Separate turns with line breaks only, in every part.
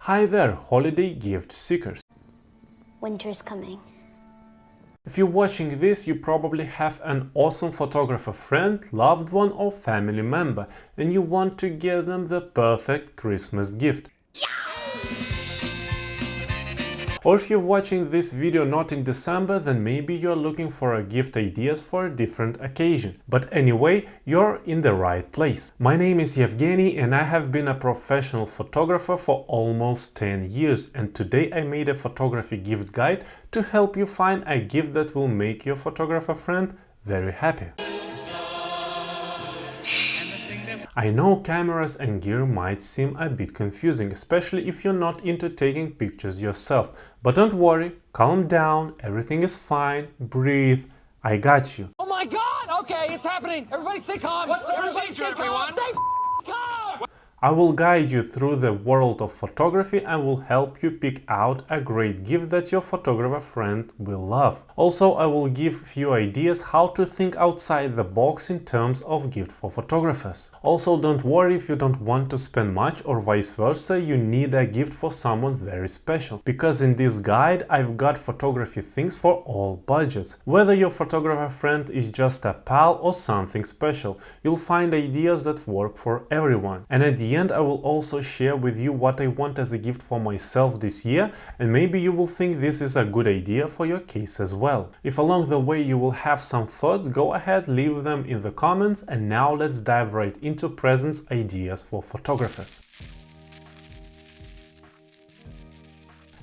Hi there, holiday gift seekers.
Winter's coming.
If you're watching this, you probably have an awesome photographer friend, loved one or family member, and you want to give them the perfect Christmas gift. Or if you're watching this video not in December, then maybe you're looking for a gift ideas for a different occasion. But anyway, you're in the right place. My name is Yevgeny and I have been a professional photographer for almost 10 years, and today I made a photography gift guide to help you find a gift that will make your photographer friend very happy. I know cameras and gear might seem a bit confusing, especially if you're not into taking pictures yourself. But don't worry, calm down, everything is fine, breathe, I got you.
Oh my god! Okay, it's happening! Everybody stay calm! What's the procedure, everyone? Stay calm!
I will guide you through the world of photography and will help you pick out a great gift that your photographer friend will love. Also, I will give few ideas how to think outside the box in terms of gift for photographers. Also, don't worry if you don't want to spend much or vice versa, you need a gift for someone very special. Because in this guide I've got photography things for all budgets. Whether your photographer friend is just a pal or something special, you'll find ideas that work for everyone. And at the end I will also share with you what I want as a gift for myself this year, and maybe you will think this is a good idea for your case as well. If along the way you will have some thoughts, go ahead, leave them in the comments, and now let's dive right into presents ideas for photographers.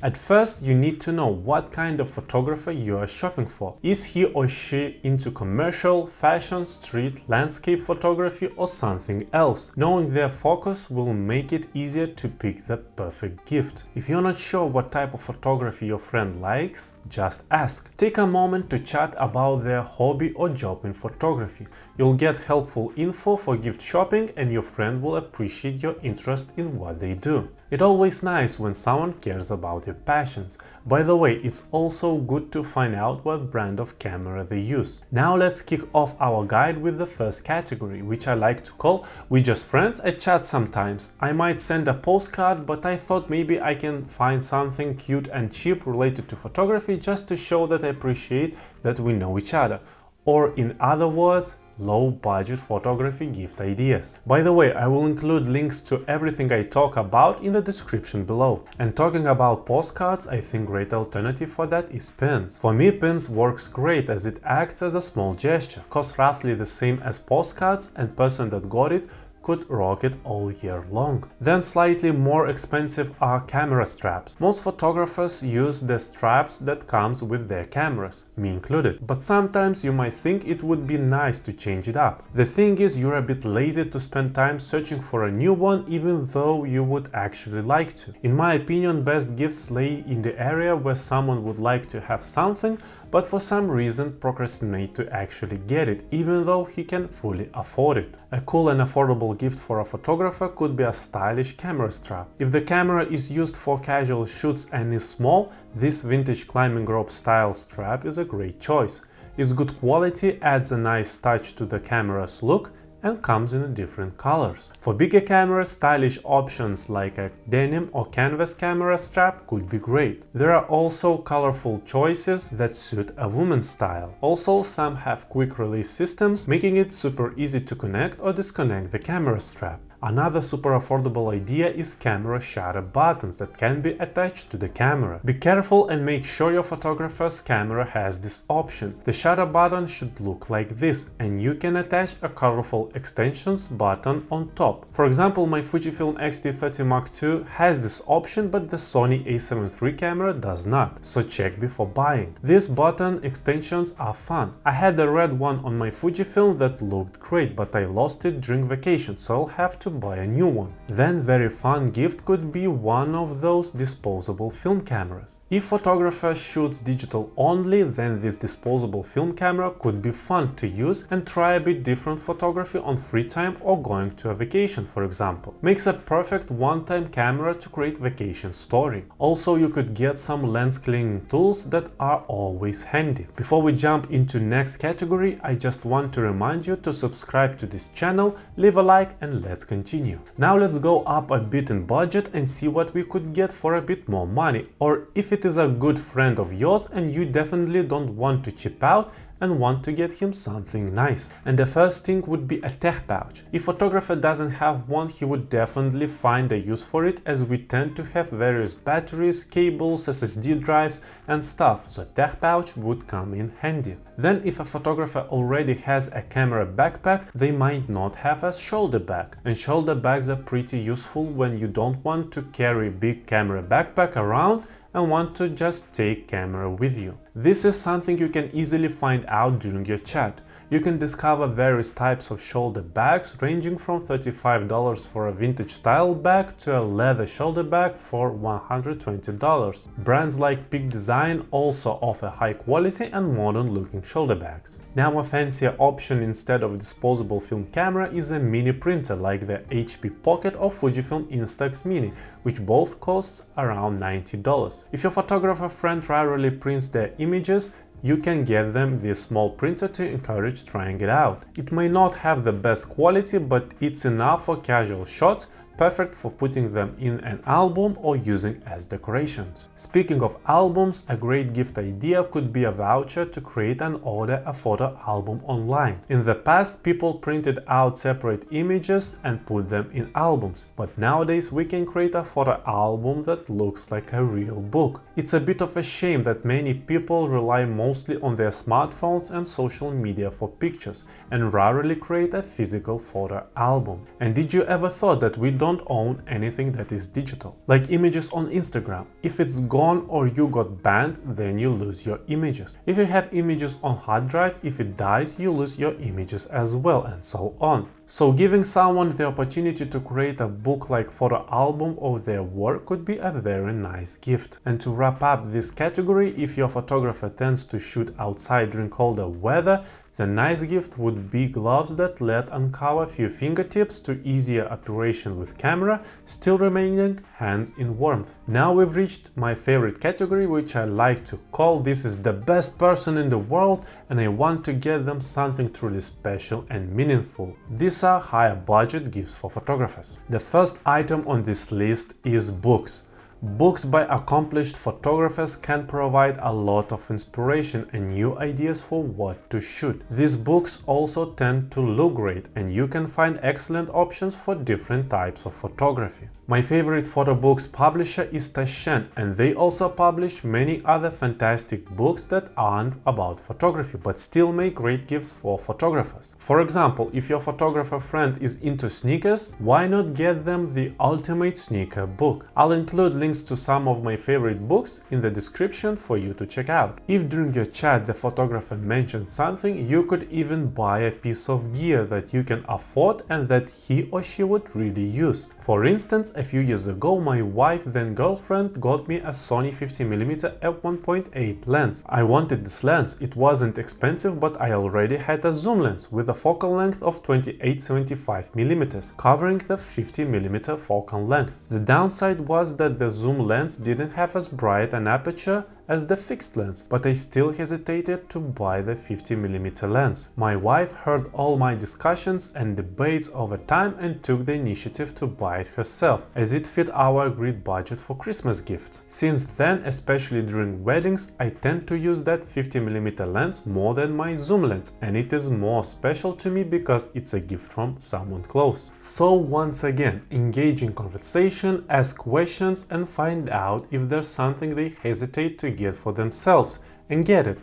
At first, you need to know what kind of photographer you are shopping for. Is he or she into commercial, fashion, street, landscape photography or something else? Knowing their focus will make it easier to pick the perfect gift. If you're not sure what type of photography your friend likes, just ask. Take a moment to chat about their hobby or job in photography. You'll get helpful info for gift shopping and your friend will appreciate your interest in what they do. It's always nice when someone cares about your passions. By the way, it's also good to find out what brand of camera they use. Now let's kick off our guide with the first category, which I like to call "We just friends and chat sometimes." I might send a postcard, but I thought maybe I can find something cute and cheap related to photography just to show that I appreciate that we know each other. Or in other words, low-budget photography gift ideas. By the way, I will include links to everything I talk about in the description below. And talking about postcards, I think great alternative for that is pins. For me, pins works great as it acts as a small gesture, costs roughly the same as postcards, and person that got it could rock it all year long. Then slightly more expensive are camera straps. Most photographers use the straps that comes with their cameras, me included. But sometimes you might think it would be nice to change it up. The thing is, you're a bit lazy to spend time searching for a new one even though you would actually like to. In my opinion, best gifts lay in the area where someone would like to have something but for some reason procrastinate to actually get it, even though he can fully afford it. A cool and affordable gift for a photographer could be a stylish camera strap. If the camera is used for casual shoots and is small, this vintage climbing rope style strap is a great choice. Its good quality adds a nice touch to the camera's look and comes in different colors. For bigger cameras, stylish options like a denim or canvas camera strap could be great. There are also colorful choices that suit a woman's style. Also, some have quick release systems, making it super easy to connect or disconnect the camera strap. Another super affordable idea is camera shutter buttons that can be attached to the camera. Be careful and make sure your photographer's camera has this option. The shutter button should look like this, and you can attach a colorful extensions button on top. For example, my Fujifilm X-T30 Mark II has this option, but the Sony a7 III camera does not, so check before buying. These button extensions are fun. I had the red one on my Fujifilm that looked great, but I lost it during vacation, so I'll have to buy a new one. Then very fun gift could be one of those disposable film cameras. If photographer shoots digital only, then this disposable film camera could be fun to use and try a bit different photography on free time or going to a vacation, for example. Makes a perfect one-time camera to create vacation story. Also, you could get some lens cleaning tools that are always handy. Before we jump into next category, I just want to remind you to subscribe to this channel, leave a like and let's continue. continue. Now let's go up a bit in budget and see what we could get for a bit more money, or if it is a good friend of yours and you definitely don't want to chip out and want to get him something nice. And the first thing would be a tech pouch. If photographer doesn't have one, he would definitely find a use for it, as we tend to have various batteries, cables, SSD drives and stuff, so a tech pouch would come in handy. Then if a photographer already has a camera backpack, they might not have a shoulder bag, and shoulder bags are pretty useful when you don't want to carry a big camera backpack around and want to just take camera with you. This is something you can easily find out during your chat. You can discover various types of shoulder bags, ranging from $35 for a vintage style bag to a leather shoulder bag for $120. Brands like Peak Design also offer high quality and modern looking shoulder bags. Now a fancier option instead of a disposable film camera is a mini printer like the HP Pocket or Fujifilm Instax Mini, which both costs around $90. If your photographer friend rarely prints their images, you can get them this small printer to encourage trying it out. It may not have the best quality, but it's enough for casual shots, perfect for putting them in an album or using as decorations. Speaking of albums, a great gift idea could be a voucher to create and order a photo album online. In the past, people printed out separate images and put them in albums, but nowadays we can create a photo album that looks like a real book. It's a bit of a shame that many people rely mostly on their smartphones and social media for pictures and rarely create a physical photo album. And did you ever thought that we don't own anything that is digital? Like images on Instagram. If it's gone or you got banned, then you lose your images. If you have images on hard drive, if it dies, you lose your images as well, and so on. So giving someone the opportunity to create a book-like photo album of their work could be a very nice gift. And to wrap up this category, if your photographer tends to shoot outside during colder weather, the nice gift would be gloves that let uncover a few fingertips to easier operation with camera, still remaining hands in warmth. Now we've reached my favorite category, which I like to call "This is the best person in the world and I want to get them something truly special and meaningful." These are higher budget gifts for photographers. The first item on this list is books. Books by accomplished photographers can provide a lot of inspiration and new ideas for what to shoot. These books also tend to look great, and you can find excellent options for different types of photography. My favorite photo books publisher is Taschen, and they also publish many other fantastic books that aren't about photography but still make great gifts for photographers. For example, if your photographer friend is into sneakers, why not get them the Ultimate Sneaker book? I'll include links to some of my favorite books in the description for you to check out. If during your chat the photographer mentioned something, you could even buy a piece of gear that you can afford and that he or she would really use. For instance, a few years ago, my wife, then girlfriend, got me a Sony 50mm f1.8 lens. I wanted this lens. It wasn't expensive, but I already had a zoom lens with a focal length of 28-75mm, covering the 50mm focal length. The downside was that the zoom lens didn't have as bright an aperture as the fixed lens, but I still hesitated to buy the 50mm lens. My wife heard all my discussions and debates over time and took the initiative to buy it herself, as it fit our agreed budget for Christmas gifts. Since then, especially during weddings, I tend to use that 50mm lens more than my zoom lens, and it is more special to me because it's a gift from someone close. So once again, engage in conversation, ask questions and find out if there's something they hesitate to get for themselves, and get it.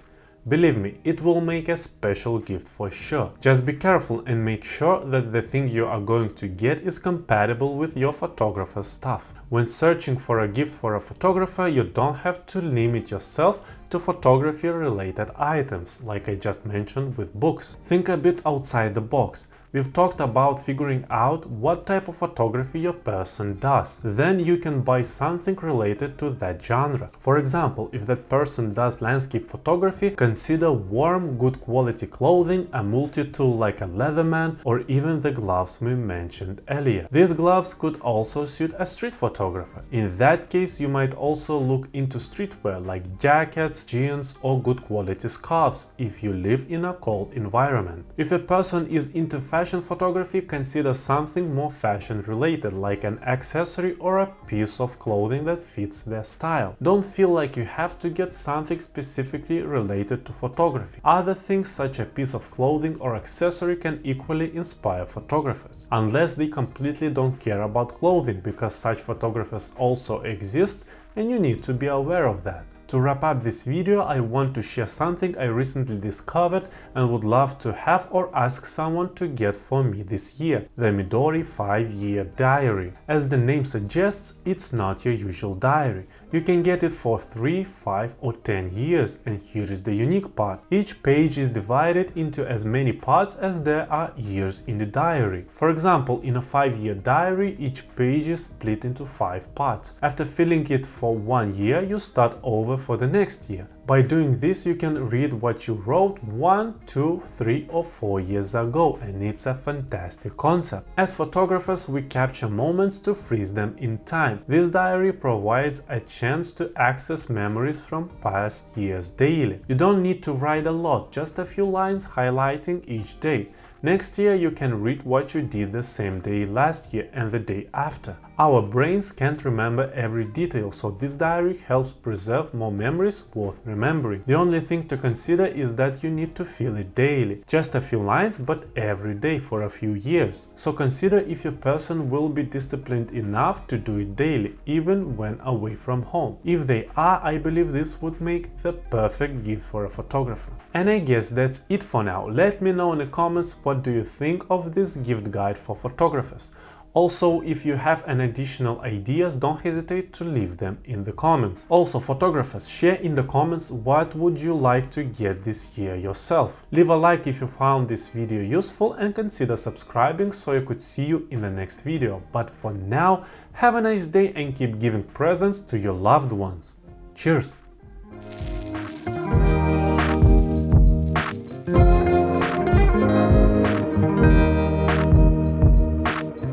Believe me, it will make a special gift for sure. Just be careful and make sure that the thing you are going to get is compatible with your photographer's stuff. When searching for a gift for a photographer, you don't have to limit yourself to photography related items, like I just mentioned with books. Think a bit outside the box. We've talked about figuring out what type of photography your person does. Then you can buy something related to that genre. For example, if that person does landscape photography, consider warm, good quality clothing, a multi-tool like a leatherman, or even the gloves we mentioned earlier. These gloves could also suit a street photographer. photographer. In that case, you might also look into streetwear like jackets, jeans or good quality scarves if you live in a cold environment. If a person is into fashion photography, consider something more fashion related like an accessory or a piece of clothing that fits their style. Don't feel like you have to get something specifically related to photography. Other things such as a piece of clothing or accessory can equally inspire photographers, unless they completely don't care about clothing, because such photographers also exist and you need to be aware of that. To wrap up this video, I want to share something I recently discovered and would love to have or ask someone to get for me this year: the Midori 5-year diary. As the name suggests, it's not your usual diary. You can get it for 3, 5 or 10 years, and here is the unique part. Each page is divided into as many parts as there are years in the diary. For example, in a 5-year diary, each page is split into 5 parts. After filling it for 1 year, you start over for the next year. By doing this, you can read what you wrote 1, 2, 3 or 4 years ago, and it's a fantastic concept. As photographers, we capture moments to freeze them in time. This diary provides a chance to access memories from past years daily. You don't need to write a lot, just a few lines highlighting each day. Next year, you can read what you did the same day last year and the day after. Our brains can't remember every detail, so this diary helps preserve more memories worth remembering. The only thing to consider is that you need to fill it daily. Just a few lines, but every day for a few years. So consider if your person will be disciplined enough to do it daily, even when away from home. If they are, I believe this would make the perfect gift for a photographer. And I guess that's it for now. Let me know in the comments what do you think of this gift guide for photographers. Also, if you have any additional ideas, don't hesitate to leave them in the comments. Also, photographers, share in the comments what would you like to get this year yourself. Leave a like if you found this video useful and consider subscribing so I could see you in the next video. But for now, have a nice day and keep giving presents to your loved ones. Cheers!